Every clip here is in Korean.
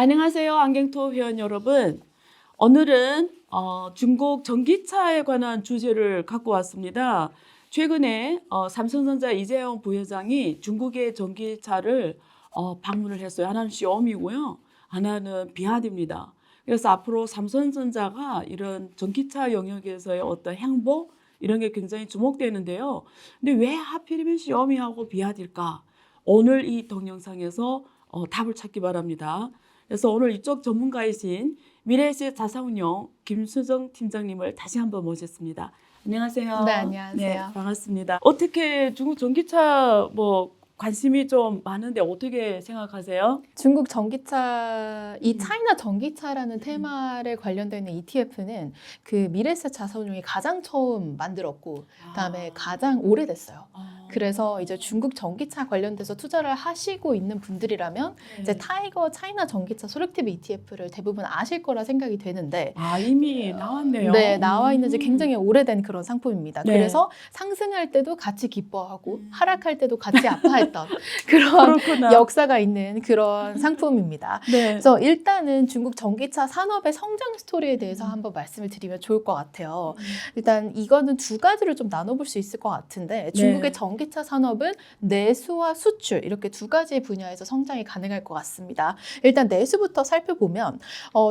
안녕하세요, 안경토 회원 여러분. 오늘은 중국 전기차에 관한 주제를 갖고 왔습니다. 최근에 삼성전자 이재용 부회장이 중국의 전기차를 방문을 했어요. 하나는 샤오미고요, 하나는 비하드입니다. 그래서 앞으로 삼성전자가 이런 전기차 영역에서의 어떤 행보 이런 게 굉장히 주목되는데요. 근데 왜 하필이면 샤오미하고 비하드일까? 오늘 이 동영상에서 답을 찾기 바랍니다. 그래서 오늘 이쪽 전문가이신 미래에셋 자산운용 김수정 팀장님을 다시 한번 모셨습니다. 안녕하세요. 네, 안녕하세요. 네, 반갑습니다. 어떻게 중국 전기차 관심이 좀 많은데 어떻게 생각하세요? 중국 전기차, 이 차이나 전기차라는 테마를 관련되어 있는 ETF는 그 미래에셋 자산운용이 가장 처음 만들었고, 그다음에 가장 오래됐어요. 그래서 이제 중국 전기차 관련돼서 투자를 하시고 있는 분들이라면 이제 타이거 차이나 전기차 소렉티브 ETF를 대부분 아실 거라 생각이 되는데, 이미 나왔네요. 네, 나와 있는 지 굉장히 오래된 그런 상품입니다. 네. 그래서 상승할 때도 같이 기뻐하고 하락할 때도 같이 아파했던 그런 그렇구나. 역사가 있는 그런 상품입니다. 네. 그래서 일단은 중국 전기차 산업의 성장 스토리에 대해서 한번 말씀을 드리면 좋을 것 같아요. 일단 이거는 두 가지로 좀 나눠볼 수 있을 것 같은데, 중국의 전기차 산업은 내수와 수출 이렇게 두 가지 분야에서 성장이 가능할 것 같습니다. 일단 내수부터 살펴보면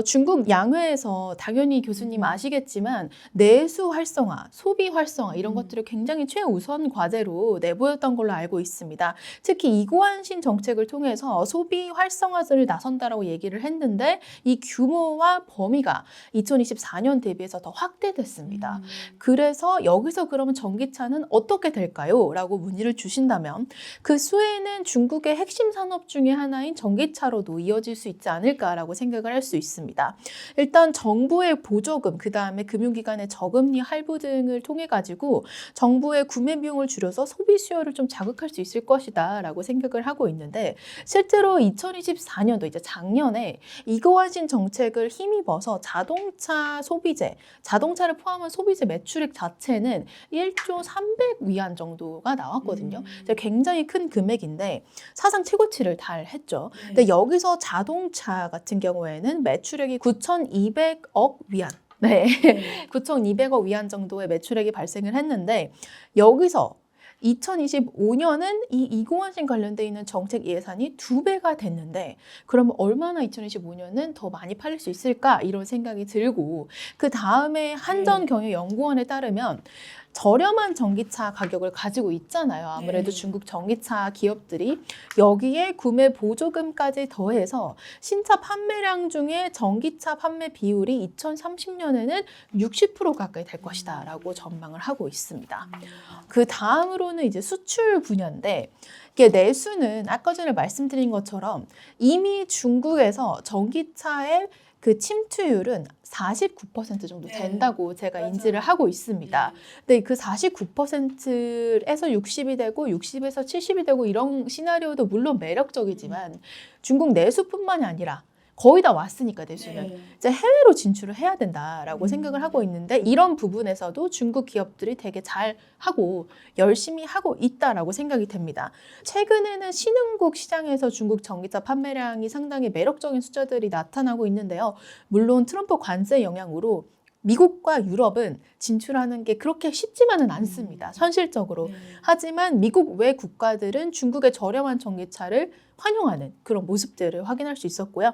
중국 양회에서 당연히 교수님 아시겠지만 내수 활성화, 소비 활성화 이런 것들을 굉장히 최우선 과제로 내보였던 걸로 알고 있습니다. 특히 이고안신 정책을 통해서 소비 활성화를 나선다라고 얘기를 했는데, 이 규모와 범위가 2024년 대비해서 더 확대됐습니다. 그래서 여기서 그러면 전기차는 어떻게 될까요? 라고 문의를 주신다면 그 수혜는 중국의 핵심 산업 중에 하나인 전기차로도 이어질 수 있지 않을까라고 생각을 할 수 있습니다. 일단 정부의 보조금, 그 다음에 금융기관의 저금리 할부 등을 통해 가지고 정부의 구매 비용을 줄여서 소비 수요를 좀 자극할 수 있을 것이다 라고 생각을 하고 있는데, 실제로 2024년도 이제 작년에 이고안신 정책을 힘입어서 자동차 소비재, 자동차를 포함한 소비재 매출액 자체는 1조 300위안 정도가 나왔거든요. 굉장히 큰 금액인데 사상 최고치를 달했죠. 근데 여기서 자동차 같은 경우에는 매출액이 9,200억 위안. 네. 9,200억 위안 정도의 매출액이 발생을 했는데, 여기서 2025년은 이 이고안신 관련돼 있는 정책 예산이 2배가 됐는데, 그러면 얼마나 2025년은 더 많이 팔릴 수 있을까 이런 생각이 들고, 그 다음에 한전경영연구원에 따르면 저렴한 전기차 가격을 가지고 있잖아요. 아무래도 중국 전기차 기업들이 여기에 구매 보조금까지 더해서 신차 판매량 중에 전기차 판매 비율이 2030년에는 60% 가까이 될 것이다 라고 전망을 하고 있습니다. 그 다음으로는 이제 수출 분야인데, 이게 내수는 아까 전에 말씀드린 것처럼 이미 중국에서 전기차의 그 침투율은 49% 정도 된다고 제가 인지를 하고 있습니다. 근데 그 49%에서 60이 되고 60에서 70이 되고 이런 시나리오도 물론 매력적이지만 중국 내수뿐만이 아니라 거의 다 왔으니까 내수는 이제 해외로 진출을 해야 된다라고 생각을 하고 있는데, 이런 부분에서도 중국 기업들이 되게 잘 하고 열심히 하고 있다라고 생각이 됩니다. 최근에는 신흥국 시장에서 중국 전기차 판매량이 상당히 매력적인 숫자들이 나타나고 있는데요. 물론 트럼프 관세 영향으로 미국과 유럽은 진출하는 게 그렇게 쉽지만은 않습니다. 현실적으로. 하지만 미국 외 국가들은 중국의 저렴한 전기차를 환영하는 그런 모습들을 확인할 수 있었고요.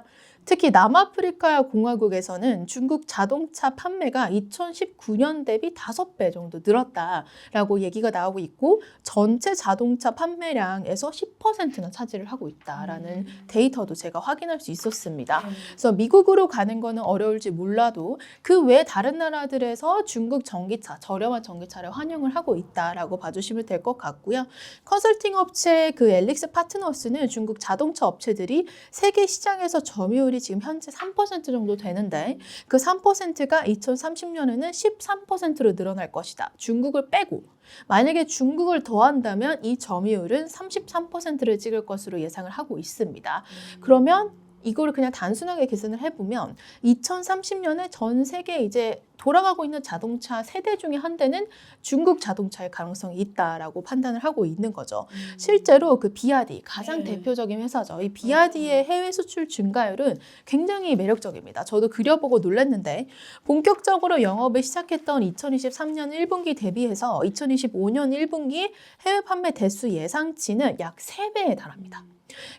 특히 남아프리카 공화국에서는 중국 자동차 판매가 2019년 대비 5배 정도 늘었다라고 얘기가 나오고 있고, 전체 자동차 판매량에서 10%나 차지를 하고 있다라는 데이터도 제가 확인할 수 있었습니다. 그래서 미국으로 가는 거는 어려울지 몰라도 그 외 다른 나라들에서 중국 전기차, 저렴한 전기차를 환영을 하고 있다라고 봐주시면 될 것 같고요. 컨설팅 업체 그 엘릭스 파트너스는 중국 자동차 업체들이 세계 시장에서 점유율이 지금 현재 3% 정도 되는데, 그 3%가 2030년에는 13%로 늘어날 것이다. 중국을 빼고. 만약에 중국을 더한다면 이 점유율은 33%를 찍을 것으로 예상을 하고 있습니다. 그러면 이거를 그냥 단순하게 계산을 해보면 2030년에 전 세계 이제 돌아가고 있는 자동차 세대 중에 한 대는 중국 자동차의 가능성이 있다라고 판단을 하고 있는 거죠. 실제로 그 비아디 가장 네. 대표적인 회사죠. 이 비아디의 해외 수출 증가율은 굉장히 매력적입니다. 저도 그려보고 놀랐는데 본격적으로 영업을 시작했던 2023년 1분기 대비해서 2025년 1분기 해외 판매 대수 예상치는 약 3배에 달합니다.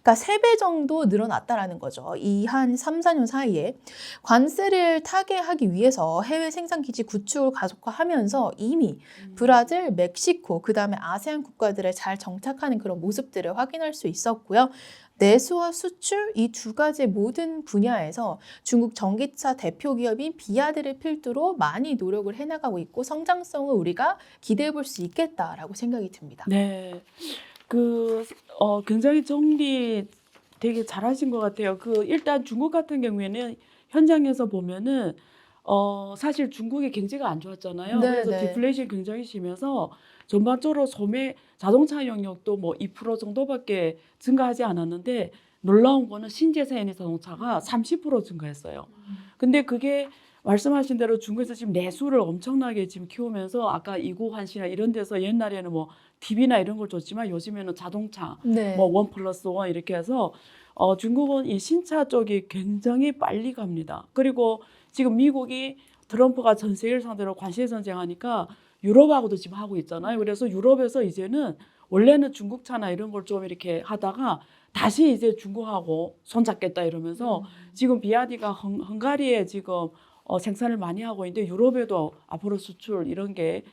그러니까 3배 정도 늘어났다라는 거죠. 이 한 3, 4년 사이에 관세를 타개하기 위해서 해외 생산 기지 구축을 가속화하면서 이미 브라질, 멕시코, 그다음에 아세안 국가들에 잘 정착하는 그런 모습들을 확인할 수 있었고요. 내수와 수출 이 두 가지 모든 분야에서 중국 전기차 대표 기업인 비아드를 필두로 많이 노력을 해나가고 있고 성장성을 우리가 기대해 볼 수 있겠다라고 생각이 듭니다. 네. 굉장히 정리 되게 잘하신 것 같아요. 일단 중국 같은 경우에는 현장에서 보면은 사실 중국의 경제가 안 좋았잖아요. 네, 그래서 네. 디플레이션이 굉장히 심해서 전반적으로 소매 자동차 영역도 뭐 2% 정도밖에 증가하지 않았는데 놀라운 거는 신재생 자동차가 30% 증가했어요. 근데 그게 말씀하신 대로 중국에서 지금 내수를 엄청나게 지금 키우면서 아까 이구환시나 이런 데서 옛날에는 뭐 TV나 이런 걸 줬지만 요즘에는 자동차 네. 뭐 1+1 이렇게 해서 중국은 이 신차 쪽이 굉장히 빨리 갑니다. 그리고 지금 미국이 트럼프가 전 세계를 상대로 관세 전쟁하니까 유럽하고도 지금 하고 있잖아요. 그래서 유럽에서 이제는 원래는 중국 차나 이런 걸 좀 이렇게 하다가 다시 이제 중국하고 손잡겠다 이러면서 지금 비아디가 헝가리에 지금 생산을 많이 하고 있는데 유럽에도 앞으로 수출 이런 게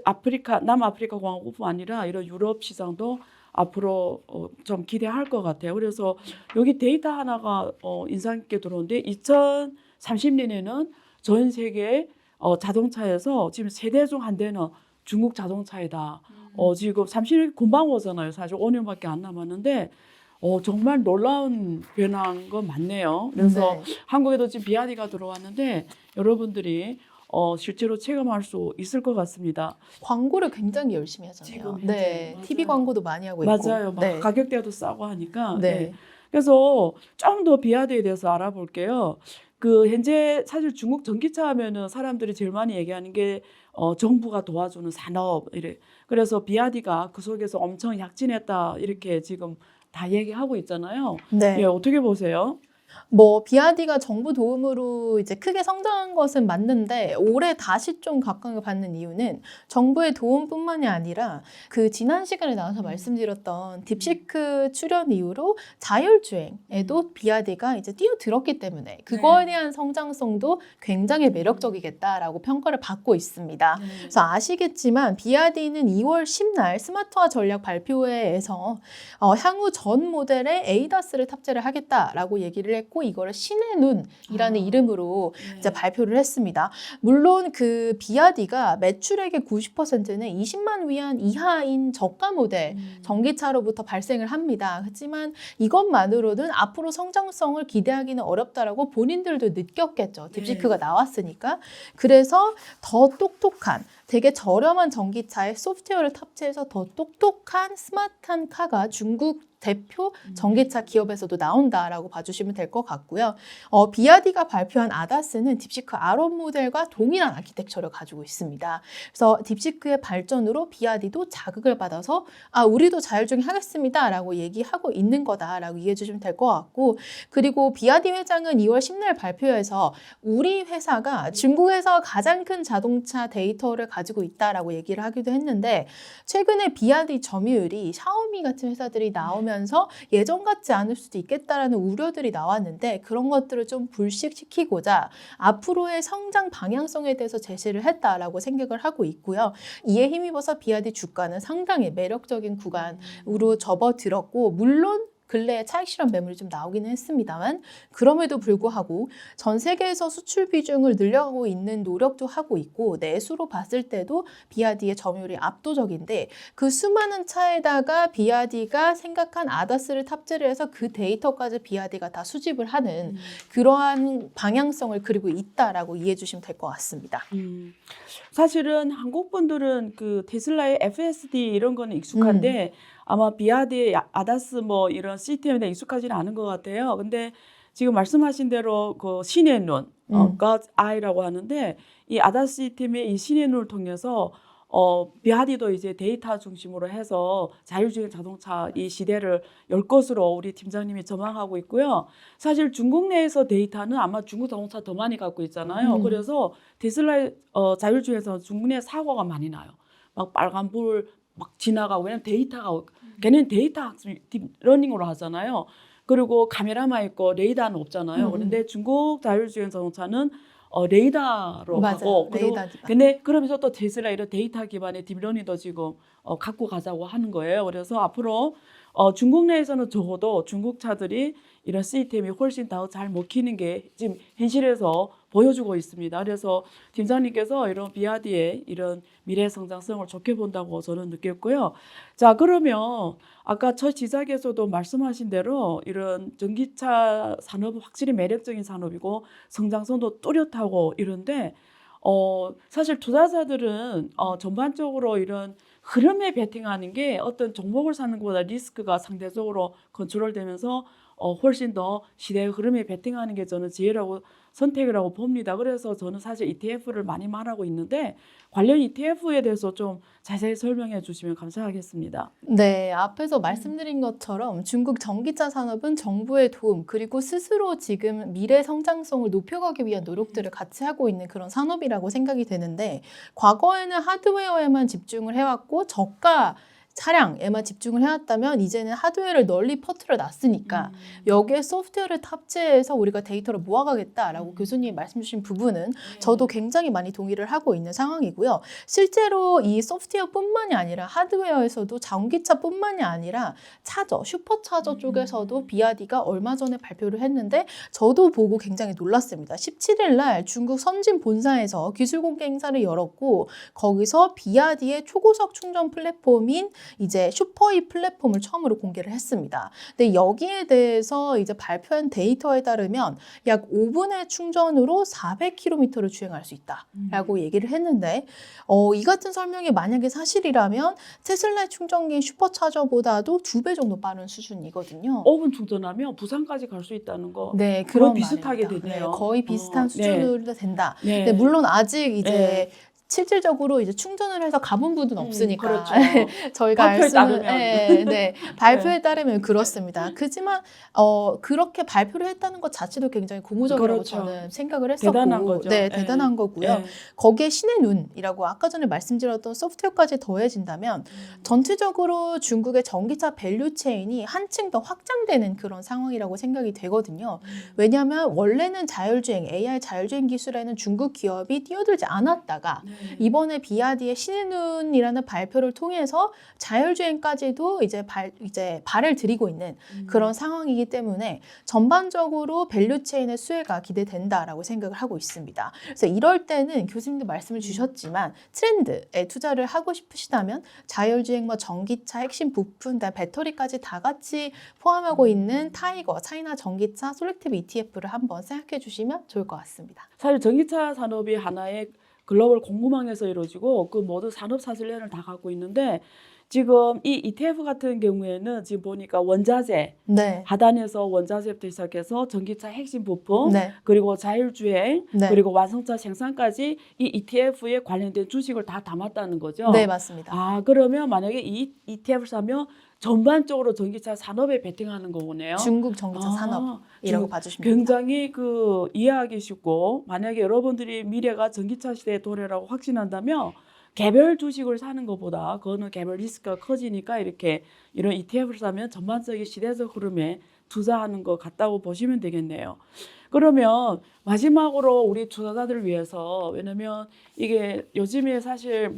아프리카 남아프리카 공화국뿐 아니라 이런 유럽 시장도 앞으로 좀 기대할 것 같아요. 그래서 여기 데이터 하나가 인상 깊게 들어오는데 2030년에는 전 세계 자동차에서 지금 3대 중 한 대는 중국 자동차이다. 지금 30년 금방 오잖아요. 사실 5년밖에 안 남았는데 정말 놀라운 변화인 건 맞네요. 그래서 네. 한국에도 지금 비아디가 들어왔는데 여러분들이 실제로 체감할 수 있을 것 같습니다. 광고를 굉장히 열심히 하잖아요. 지금 현재, 네, 맞아요. TV 광고도 많이 하고 있고. 맞아요. 막 네. 가격대도 싸고 하니까. 네. 네. 그래서 좀 더 비아디에 대해서 알아볼게요. 현재 사실 중국 전기차 하면은 사람들이 제일 많이 얘기하는 게 정부가 도와주는 산업 이래. 그래서 비아디가 그 속에서 엄청 약진했다 이렇게 지금 다 얘기하고 있잖아요. 네. 예, 어떻게 보세요? 뭐 비아디가 정부 도움으로 이제 크게 성장한 것은 맞는데 올해 다시 좀 각광을 받는 이유는 정부의 도움뿐만이 아니라 그 지난 시간에 나와서 말씀드렸던 딥시크 출연 이후로 자율주행에도 비아디가 이제 뛰어들었기 때문에 그거에 대한 성장성도 굉장히 매력적이겠다라고 평가를 받고 있습니다. 그래서 아시겠지만 비아디는 2월 10날 스마트화 전략 발표회에서 향후 전 모델에 에이다스를 탑재를 하겠다라고 얘기를 했고 이거를 신의 눈이라는 이름으로 이제 발표를 했습니다. 물론 그 비아디가 매출액의 90%는 20만 위안 이하인 저가 모델 전기차로부터 발생을 합니다. 하지만 이것만으로는 앞으로 성장성을 기대하기는 어렵다라고 본인들도 느꼈겠죠. 딥시크가 나왔으니까. 그래서 더 똑똑한 되게 저렴한 전기차에 소프트웨어를 탑재해서 더 똑똑한 스마트한 카가 중국 대표 전기차 기업에서도 나온다라고 봐주시면 될 것 같고요. 비아디가 발표한 아다스는 딥시크 R1 모델과 동일한 아키텍처를 가지고 있습니다. 그래서 딥시크의 발전으로 비아디도 자극을 받아서 우리도 자율주행 하겠습니다라고 얘기하고 있는 거다라고 이해해 주시면 될 것 같고 그리고 비아디 회장은 2월 10일 발표에서 우리 회사가 중국에서 가장 큰 자동차 데이터를 가지고 있다라고 얘기를 하기도 했는데 최근에 비아디 점유율이 샤오미 같은 회사들이 나오면서 예전 같지 않을 수도 있겠다라는 우려들이 나왔는데 그런 것들을 좀 불식시키고자 앞으로의 성장 방향성에 대해서 제시를 했다라고 생각을 하고 있고요. 이에 힘입어서 비아디 주가는 상당히 매력적인 구간으로 접어들었고 물론 근래에 차익 실현 매물이 좀 나오기는 했습니다만 그럼에도 불구하고 전 세계에서 수출 비중을 늘려가고 있는 노력도 하고 있고 내수로 봤을 때도 비아디의 점유율이 압도적인데 그 수많은 차에다가 비아디가 생각한 아다스를 탑재를 해서 그 데이터까지 비아디가 다 수집을 하는 그러한 방향성을 그리고 있다라고 이해해 주시면 될 것 같습니다. 사실은 한국 분들은 그 테슬라의 FSD 이런 거는 익숙한데 아마 비아디, 아다스 뭐 이런 시스템에 대해 익숙하지는 않은 것 같아요. 근데 지금 말씀하신 대로 그 신의 눈, God's Eye라고 하는데 이 아다스 시스템의 이 신의 눈을 통해서 비아디도 이제 데이터 중심으로 해서 자율주행 자동차 이 시대를 열 것으로 우리 팀장님이 전망하고 있고요. 사실 중국 내에서 데이터는 아마 중국 자동차 더 많이 갖고 있잖아요. 그래서 테슬라 자율주행에서 중국 내 사고가 많이 나요. 막 빨간불 막 지나가고 왜냐면 데이터가 걔는 데이터 학습 딥러닝으로 하잖아요. 그리고 카메라만 있고 레이더는 없잖아요. 그런데 중국 자율주행 자동차는 레이더로 맞아요. 하고 그리고 레이더 기반. 근데 그러면서 또 테슬라 이런 데이터 기반의 딥러닝도 지금 갖고 가자고 하는 거예요. 그래서 앞으로 중국 내에서는 적어도 중국 차들이 이런 시스템이 훨씬 더 잘 먹히는 게 지금 현실에서 보여주고 있습니다. 그래서 팀장님께서 이런 비아디의 이런 미래 성장성을 좋게 본다고 저는 느꼈고요. 자, 그러면 아까 첫 시작에서도 말씀하신 대로 이런 전기차 산업은 확실히 매력적인 산업이고 성장성도 뚜렷하고 이런데 사실 투자자들은 전반적으로 이런 흐름에 베팅하는 게 어떤 종목을 사는 것보다 리스크가 상대적으로 컨트롤되면서 훨씬 더 시대의 흐름에 베팅하는 게 저는 지혜라고 선택이라고 봅니다. 그래서 저는 사실 ETF를 많이 말하고 있는데 관련 ETF에 대해서 좀 자세히 설명해 주시면 감사하겠습니다. 네, 앞에서 말씀드린 것처럼 중국 전기차 산업은 정부의 도움 그리고 스스로 지금 미래 성장성을 높여가기 위한 노력들을 같이 하고 있는 그런 산업이라고 생각이 되는데 과거에는 하드웨어에만 집중을 해왔고 저가 차량에만 집중을 해왔다면 이제는 하드웨어를 널리 퍼뜨려 놨으니까 여기에 소프트웨어를 탑재해서 우리가 데이터를 모아가겠다라고 교수님이 말씀 주신 부분은 저도 굉장히 많이 동의를 하고 있는 상황이고요. 실제로 이 소프트웨어뿐만이 아니라 하드웨어에서도 전기차뿐만이 아니라 차저, 슈퍼차저 쪽에서도 비아디가 얼마 전에 발표를 했는데 저도 보고 굉장히 놀랐습니다. 17일 날 중국 선진 본사에서 기술 공개 행사를 열었고 거기서 비아디의 초고속 충전 플랫폼인 이제 슈퍼이 플랫폼을 처음으로 공개를 했습니다. 근데 여기에 대해서 이제 발표한 데이터에 따르면 약 5분의 충전으로 400km를 주행할 수 있다라고 얘기를 했는데 이 같은 설명이 만약에 사실이라면 테슬라 충전기인 슈퍼차저보다도 2배 정도 빠른 수준이거든요. 5분 충전하면 부산까지 갈 수 있다는 거. 네, 그런 그런 비슷하게 말입니다. 되네요. 네, 거의 비슷한 네. 수준으로 된다. 네. 근데 물론 아직 이제 네. 실질적으로 이제 충전을 해서 가본 분은 없으니까 그렇죠. 저희가 알 발표에 수는 따르면. 네, 발표에 따르면 그렇습니다. 그지만 그렇게 발표를 했다는 것 자체도 굉장히 고무적이라고 그렇죠. 저는 생각을 했었고, 대단한 거죠. 네, 예. 대단한 거고요. 예. 거기에 신의 눈이라고 아까 전에 말씀드렸던 소프트웨어까지 더해진다면 전체적으로 중국의 전기차 밸류 체인이 한층 더 확장되는 그런 상황이라고 생각이 되거든요. 왜냐하면 원래는 자율주행, AI 자율주행 기술에는 중국 기업이 뛰어들지 않았다가 이번에 비아디의 신의 눈이라는 발표를 통해서 자율주행까지도 이제 발을 들이고 있는 그런 상황이기 때문에 전반적으로 밸류체인의 수혜가 기대된다라고 생각을 하고 있습니다. 그래서 이럴 때는 교수님도 말씀을 주셨지만 트렌드에 투자를 하고 싶으시다면 자율주행과 전기차 핵심 부품, 배터리까지 다 같이 포함하고 있는 타이거, 차이나 전기차 솔렉티브 ETF를 한번 생각해 주시면 좋을 것 같습니다. 사실 전기차 산업이 하나의 글로벌 공급망에서 이루어지고 그 모든 산업 사슬链을 다 갖고 있는데 지금 이 ETF 같은 경우에는 지금 보니까 원자재, 네. 하단에서 원자재부터 시작해서 전기차 핵심 부품, 네. 그리고 자율주행, 네. 그리고 완성차 생산까지 이 ETF에 관련된 주식을 다 담았다는 거죠. 네, 맞습니다. 아, 그러면 만약에 이 ETF를 사면 전반적으로 전기차 산업에 베팅하는 거네요. 중국 전기차 산업이라고 봐주시면 됩니다. 굉장히 이해하기 쉽고 만약에 여러분들이 미래가 전기차 시대의 도래라고 확신한다면 개별 주식을 사는 것보다 그거는 개별 리스크가 커지니까 이런 ETF를 사면 전반적인 시대적 흐름에 투자하는 것 같다고 보시면 되겠네요. 그러면 마지막으로 우리 투자자들을 위해서 왜냐면 이게 요즘에 사실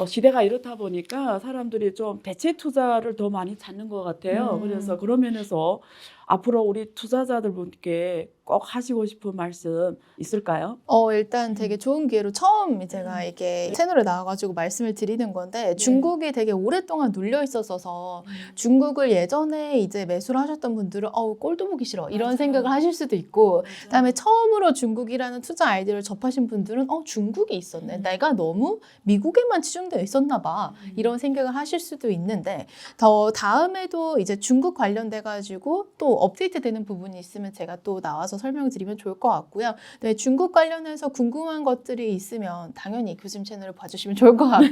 시대가 이렇다 보니까 사람들이 좀 대체 투자를 더 많이 찾는 것 같아요. 그래서 그런 면에서 앞으로 우리 투자자들분께 꼭 하시고 싶은 말씀 있을까요? 일단 되게 좋은 기회로 처음 제가 이게 채널에 나와가지고 말씀을 드리는 건데 중국이 되게 오랫동안 눌려 있었어서 중국을 예전에 이제 매수를 하셨던 분들은 꼴도 보기 싫어 이런 맞아요. 생각을 하실 수도 있고 그다음에 처음으로 중국이라는 투자 아이디어를 접하신 분들은 중국이 있었네. 내가 너무 미국에만 치중되어 있었나 봐. 이런 생각을 하실 수도 있는데 더 다음에도 이제 중국 관련돼 가지고 또 업데이트 되는 부분이 있으면 제가 또 나와서 설명을 드리면 좋을 것 같고요. 네, 중국 관련해서 궁금한 것들이 있으면 당연히 교수님 채널을 봐주시면 좋을 것 같고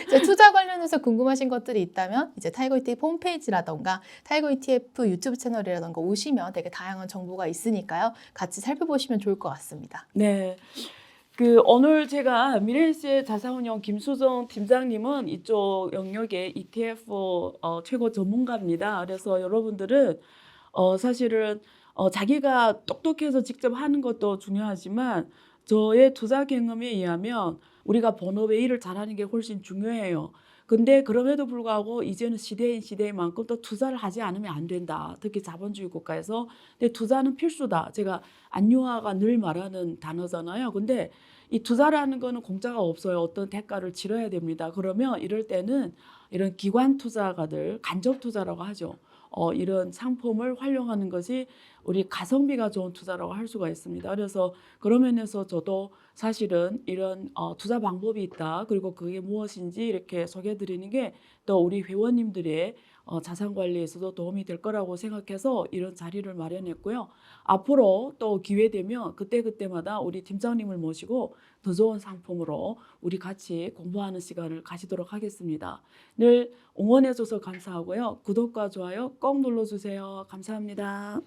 이제 투자 관련해서 궁금하신 것들이 있다면 이제 타이거 ETF 홈페이지라던가 타이거 ETF 유튜브 채널이라던가 오시면 되게 다양한 정보가 있으니까요. 같이 살펴보시면 좋을 것 같습니다. 네. 오늘 제가 미래에셋 자산운용 김수정 팀장님은 이쪽 영역의 ETF 최고 전문가입니다. 그래서 여러분들은 사실은 자기가 똑똑해서 직접 하는 것도 중요하지만 저의 투자 경험에 의하면 우리가 본업의 일을 잘하는 게 훨씬 중요해요. 근데 그럼에도 불구하고 이제는 시대인 시대만큼 또 투자를 하지 않으면 안 된다. 특히 자본주의 국가에서. 근데 투자는 필수다. 제가 안유아가 늘 말하는 단어잖아요. 근데 이 투자라는 거는 공짜가 없어요. 어떤 대가를 치러야 됩니다. 그러면 이럴 때는 이런 기관 투자가들, 간접 투자라고 하죠. 이런 상품을 활용하는 것이 우리 가성비가 좋은 투자라고 할 수가 있습니다. 그래서 그런 면에서 저도 사실은 이런 투자 방법이 있다. 그리고 그게 무엇인지 이렇게 소개해드리는 게 또 우리 회원님들의 자산 관리에서도 도움이 될 거라고 생각해서 이런 자리를 마련했고요. 앞으로 또 기회 되면 그때그때마다 우리 팀장님을 모시고 더 좋은 상품으로 우리 같이 공부하는 시간을 가지도록 하겠습니다. 늘 응원해 줘서 감사하고요. 구독과 좋아요 꼭 눌러주세요. 감사합니다.